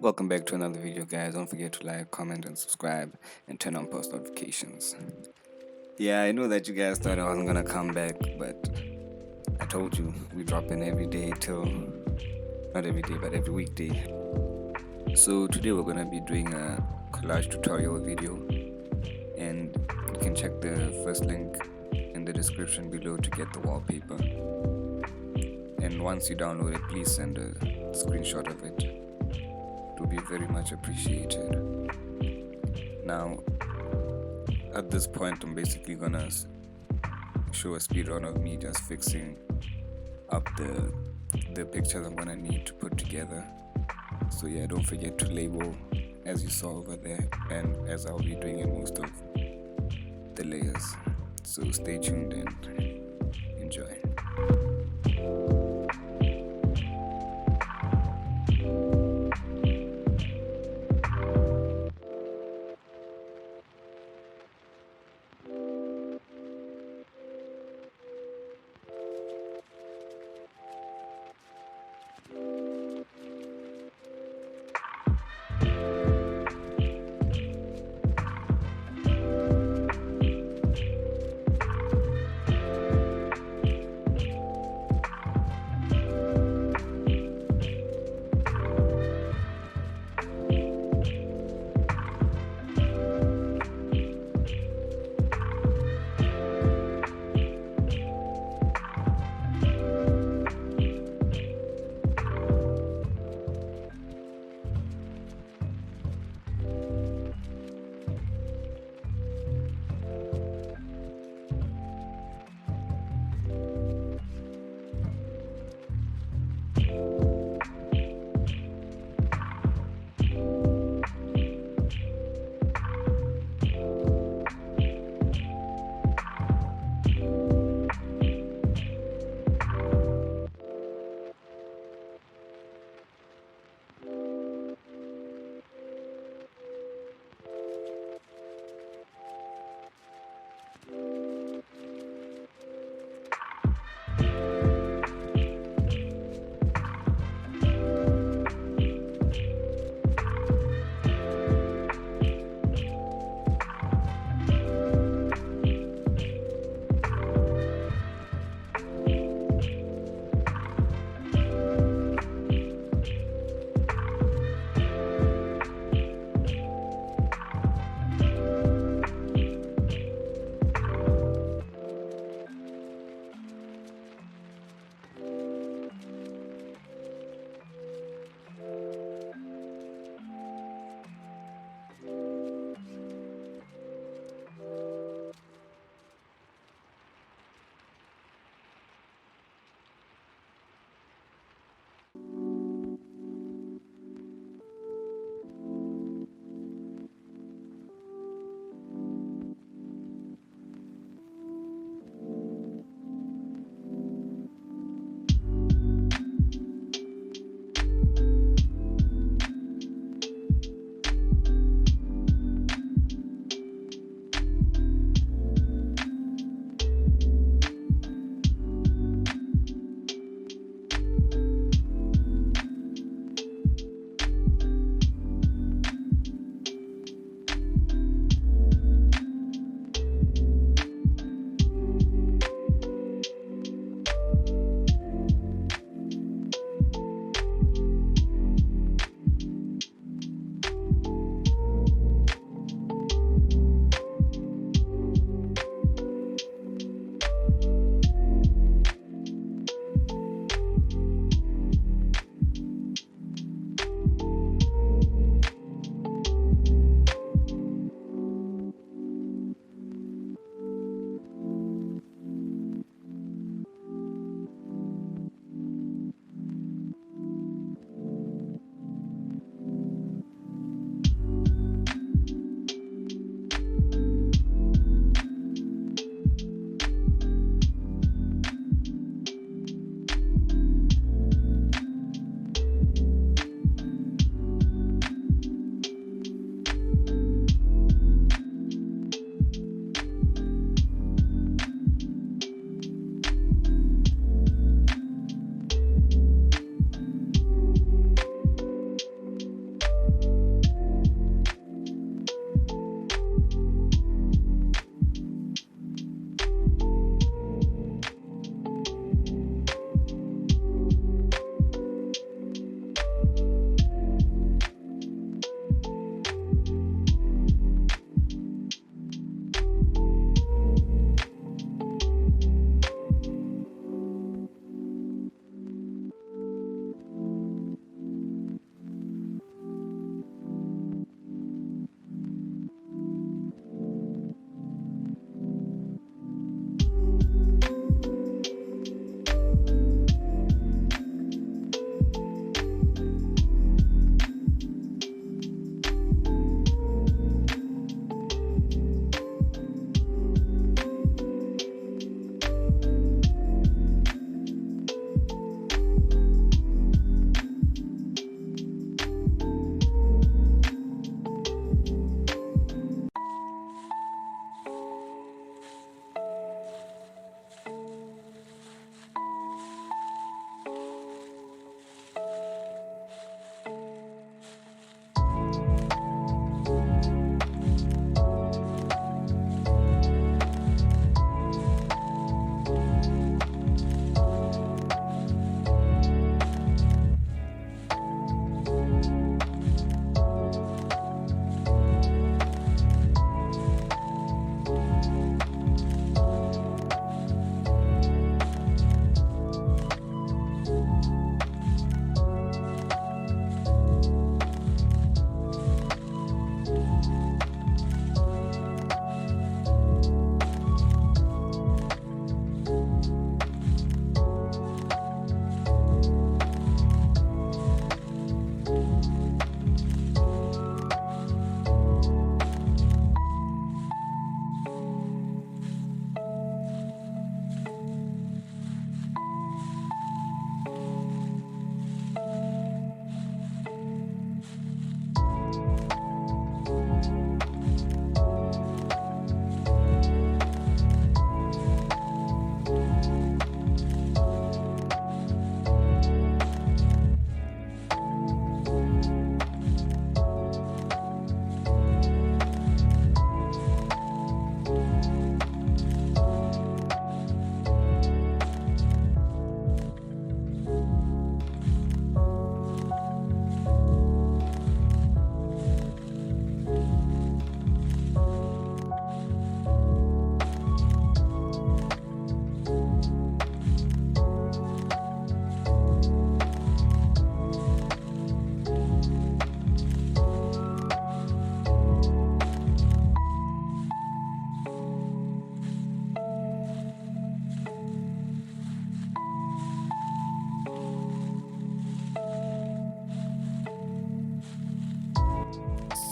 Welcome back to another video, guys. Don't forget to like, comment, and subscribe, and turn on post notifications. Yeah, I know that you guys thought I wasn't gonna come back, but I told you we drop in every day till not every day, but every weekday. So today we're gonna be doing a collage tutorial video, and you can check the first link in the description below to get the wallpaper. And once you download it, please send a screenshot of it. It will be very much appreciated. Now, at this point, I'm basically gonna show a speedrun of me just fixing up the pictures I'm gonna need to put together. So yeah, don't forget to label as you saw over there, and as I'll be doing in most of the layers. So stay tuned and enjoy.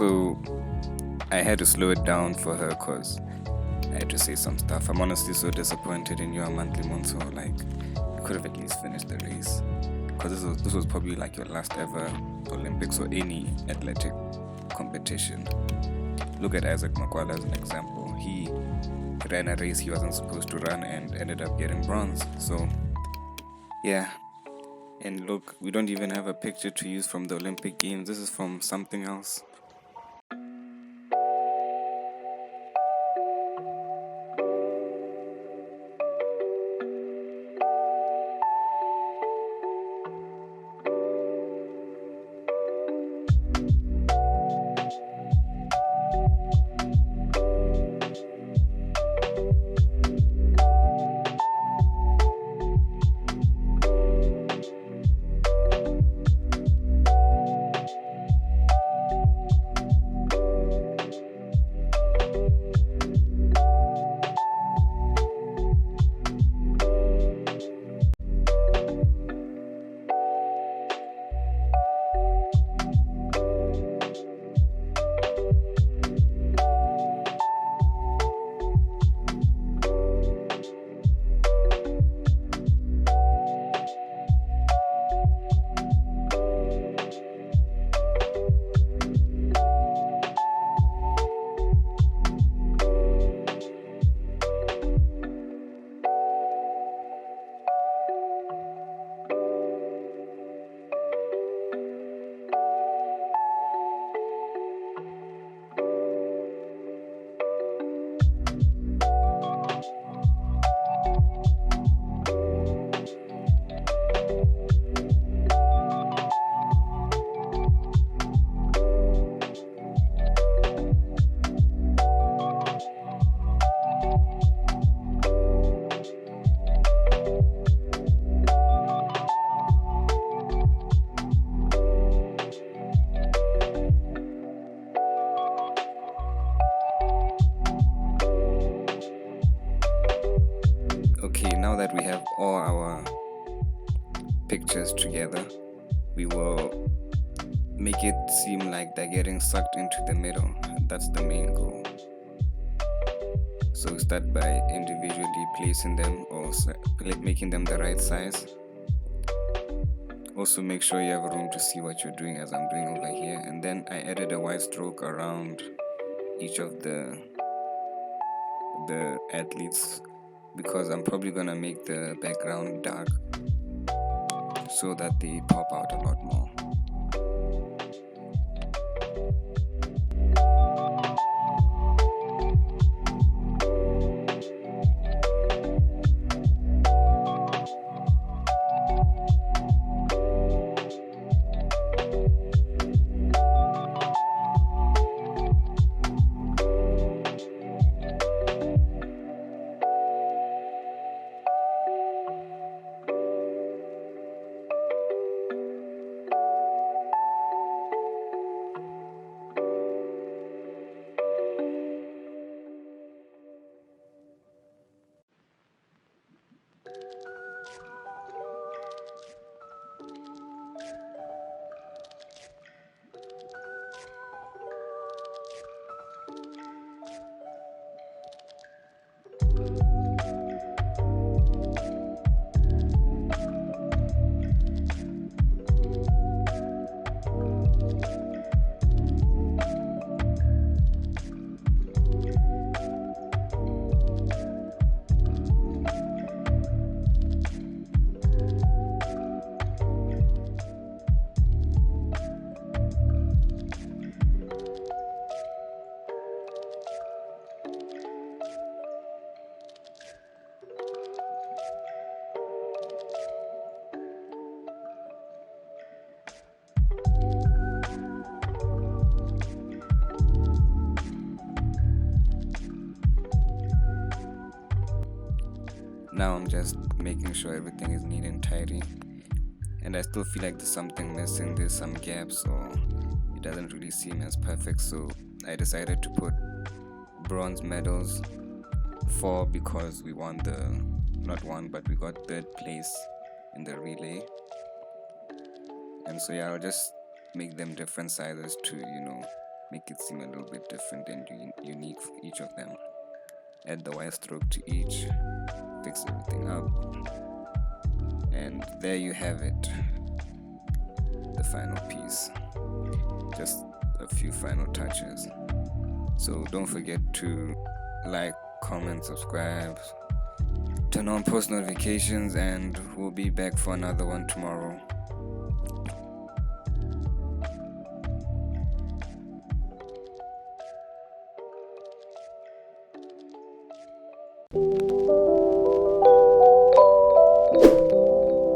So I had to slow it down for her because I had to say some stuff. I'm honestly so disappointed in you, Monthly Monso. Like, you could have at least finished the race, because this was probably like your last ever Olympics or any athletic competition. Look at Isaac Makwala as an example. He ran a race he wasn't supposed to run and ended up getting bronze. So yeah. And look, we don't even have a picture to use from the Olympic Games. This is from something else. Okay, now that we have all our pictures together, we will make it seem like they're getting sucked into the middle. That's the main goal. So start by individually placing them or making them the right size. Also make sure you have room to see what you're doing, as I'm doing over here. And then I added a white stroke around each of the athletes, because I'm probably gonna make the background dark so that they pop out a lot more. Now I'm just making sure everything is neat and tidy, and I still feel like there's something missing, there's some gaps, or it doesn't really seem as perfect. So I decided to put bronze medals, 4 because we won but we got 3rd place in the relay. And so yeah, I'll just make them different sizes to make it seem a little bit different and unique for each of them. Add the white stroke to each, fix everything up, and there you have it, the final piece. Just a few final touches. So don't forget to like, comment, subscribe, turn on post notifications, and we'll be back for another one tomorrow.